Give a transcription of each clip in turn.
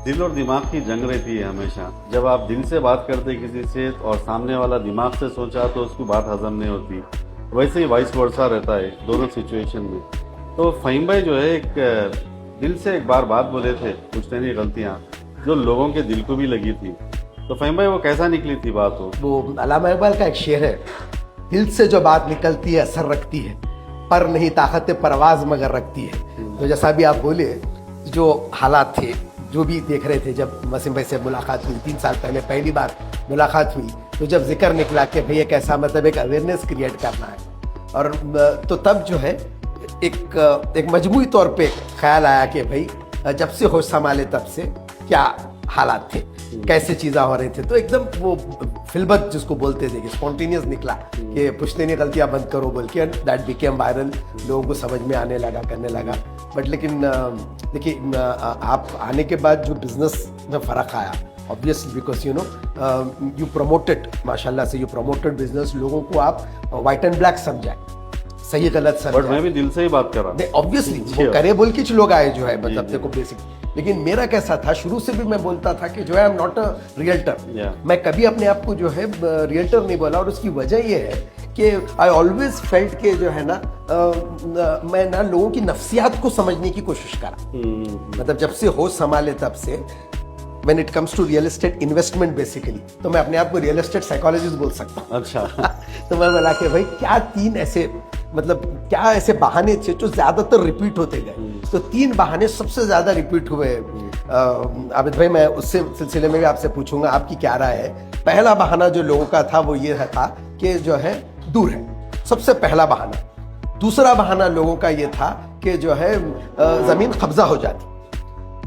दिल और दिमाग की जंग रहती है हमेशा। जब आप दिल से बात करते किसी से और सामने वाला दिमाग से सोचा तो उसकी बात हजम नहीं होती, वैसे ही वाइस वर्सा रहता है दोनों सिचुएशन में। तो फ़हीम भाई जो है एक दिल से एक बार बात बोले थे, पूछते नहीं गलतियाँ, जो लोगों के दिल को भी लगी थी। तो फ़हीम भाई वो कैसा निकली थी बात? वो अल्लामा इकबाल का एक शेर है, दिल से जो बात निकलती है असर रखती है, पर नहीं ताकत परवाज मगर रखती है। तो जैसा भी आप बोले, जो हालात थे, जो भी देख रहे थे, जब वसीम भाई से मुलाकात हुई 3 साल पहले पहली बार मुलाकात हुई, तो जब जिक्र निकला कि भैया कैसा मतलब एक अवेयरनेस क्रिएट करना है, और तो तब जो है एक मजमूई तौर पे ख्याल आया कि भाई जब से होश संभाले तब से क्या हालात थे, कैसे चीज़ें हो रही थी। तो एकदम वो फिल्बत जिसको बोलते थे कि स्पॉन्टेनियस निकला कि पुश्तैनी गलतियां बंद करो बोल के, दैट बिकेम वायरल, लोगों को समझ में आने लगा, करने लगा। बट लेकिन देखिए, आप आने के बाद जो बिजनेस में फ़र्क आया, ऑब्वियसली बिकॉज यू प्रमोटेड, माशाल्लाह से यू प्रमोटेड बिजनेस, लोगों को आप वाइट एंड ब्लैक समझाए, सही गलत समझाए। बट मैं भी दिल से ही बात कर रहा हूँ, ऑब्वियसली वो करे बोल के लोग आए जो है, मतलब देखो बेसिक। लेकिन मेरा कैसा था, शुरू से भी मैं बोलता था कि जो है I am not a realtor. मैं कभी अपने आप को जो है रियल्टर नहीं बोला, और उसकी वजह ये है कि आई ऑलवेज फेल्ट के जो है ना, मैं ना लोगों की नफ्सियात को समझने की कोशिश करा। मतलब जब से होश संभाले तब से, when it comes to real estate investment basically, तो मैं अपने आप को रियल एस्टेट साइकोलॉजिस्ट बोल सकता हूँ। अच्छा। तो मैं बोला कि भाई क्या 3 ऐसे, मतलब क्या ऐसे बहाने थे जो ज्यादातर रिपीट होते गए। तो 3 बहाने सबसे ज्यादा रिपीट हुए। आबिद भाई, मैं उससे सिलसिले में भी आपसे पूछूंगा आपकी क्या राय है। पहला बहाना जो लोगों का था वो ये था कि जो है दूर है, सबसे पहला बहाना। दूसरा बहाना लोगों का ये था कि जो है जमीन कब्जा हो जाती।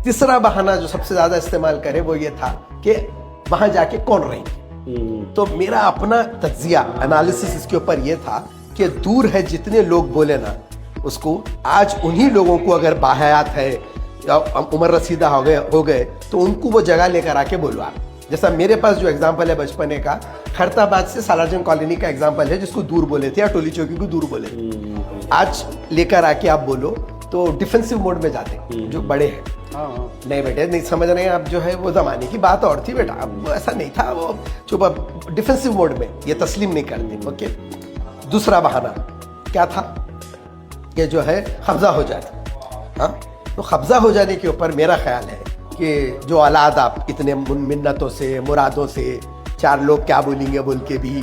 तीसरा बहाना जो सबसे ज्यादा इस्तेमाल करे वो ये था कि वहां जाके कौन रहेंगे। तो मेरा अपना तज्जिया, एनालिसिस इसके ऊपर ये था कि दूर है, जितने लोग बोले ना उसको, आज उन्हीं लोगों को अगर बाहयात है या उम्र रसीदा हो गए तो उनको वो जगह लेकर आके बोलो आप। जैसा मेरे पास जो एग्जाम्पल है बचपने का, खैरताबाद से सालारजंग कॉलोनी का एग्जाम्पल है, जिसको दूर बोले थे या टोली चौकी को दूर बोले थे। आज लेकर आके आप बोलो तो डिफेंसिव मोड में जाते जो बड़े हैं। नहीं बेटे, नहीं समझ रहे हैं आप, जो है वो जमाने की बात और थी बेटा, अब ऐसा नहीं था, वो चुप डिफेंसिव मोड में ये तस्लीम नहीं करते। ओके, दूसरा बहाना क्या था कि जो है कब्जा हो जाती। हाँ, तो कब्जा हो जाने के ऊपर मेरा ख्याल है कि जो औलाद आप इतने मिन्नतों से, मुरादों से, 4 लोग क्या बोलेंगे बोल के भी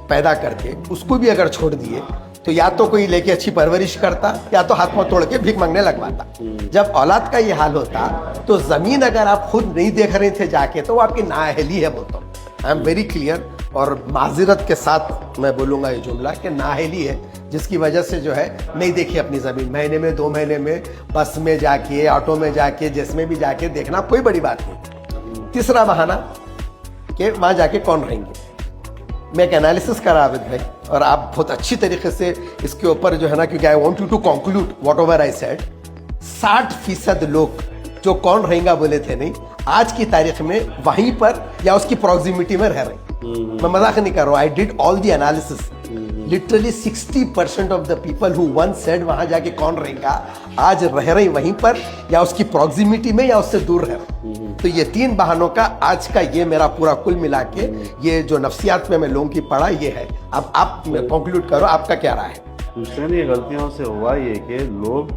पैदा करके, उसको भी अगर छोड़ दिए तो या तो कोई लेके अच्छी परवरिश करता या तो हाथ में तोड़ के भीख मांगने लगवाता। जब औलाद का ये हाल होता तो जमीन अगर आप खुद नहीं देख रहे थे जाके, तो वो आपकी नाअहली है। बोलता हूँ, आई एम वेरी क्लियर और माजिरत के साथ मैं बोलूँगा ये जुमला कि नाअहली है, जिसकी वजह से जो है नहीं देखी अपनी ज़मीन। महीने में 2 महीने में बस में जाके, ऑटो में जाके, जिसमें भी जाके देखना कोई बड़ी बात नहीं। तीसरा बहाना कि वहाँ जाके कौन रहेंगे। मैं एक एनालिसिस करा आबिद भाई, और आप बहुत अच्छी तरीके से इसके ऊपर जो है ना, क्योंकि I want you to conclude whatever I said, 60% लोग जो कौन रहेगा बोले थे नहीं, आज की तारीख में वहीं पर या उसकी प्रॉक्सिमिटी में रह रहे। मैं मजाक नहीं कर रहा हूँ, I did all the analysis. Literally 60% of the people who once said वहां जाके कौन रहेगा, आज रह रहे वहीं पर या उसकी प्रॉक्सिमिटी में या उससे दूर रह रहे। तो ये 3 बहानों का आज का ये मेरा पूरा कुल मिला के ये जो नफ्सियात में मैं लोगों की पढ़ा ये है। अब आप कंक्लूड करो, आपका क्या राय है? पुश्तैनी गलतियों से हुआ ये कि लोग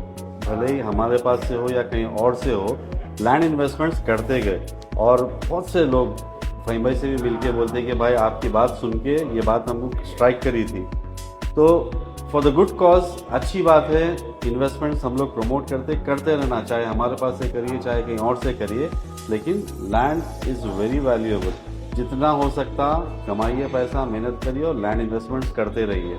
भले ही हमारे पास से हो या कहीं और से हो, लैंड इन्वेस्टमेंट्स करते गए, और बहुत से लोग फ़हीम भाई से भी मिल के बोलते कि भाई आपकी बात सुन के ये बात हमको स्ट्राइक करी थी। तो फॉर द गुड कॉज अच्छी बात है, इन्वेस्टमेंट्स हम लोग प्रमोट करते रहना, चाहे हमारे पास से करिए चाहे कहीं और से करिए, लेकिन लैंड इज़ वेरी वैल्यूएबल। जितना हो सकता कमाइए पैसा, मेहनत करिए और लैंड इन्वेस्टमेंट्स करते रहिए।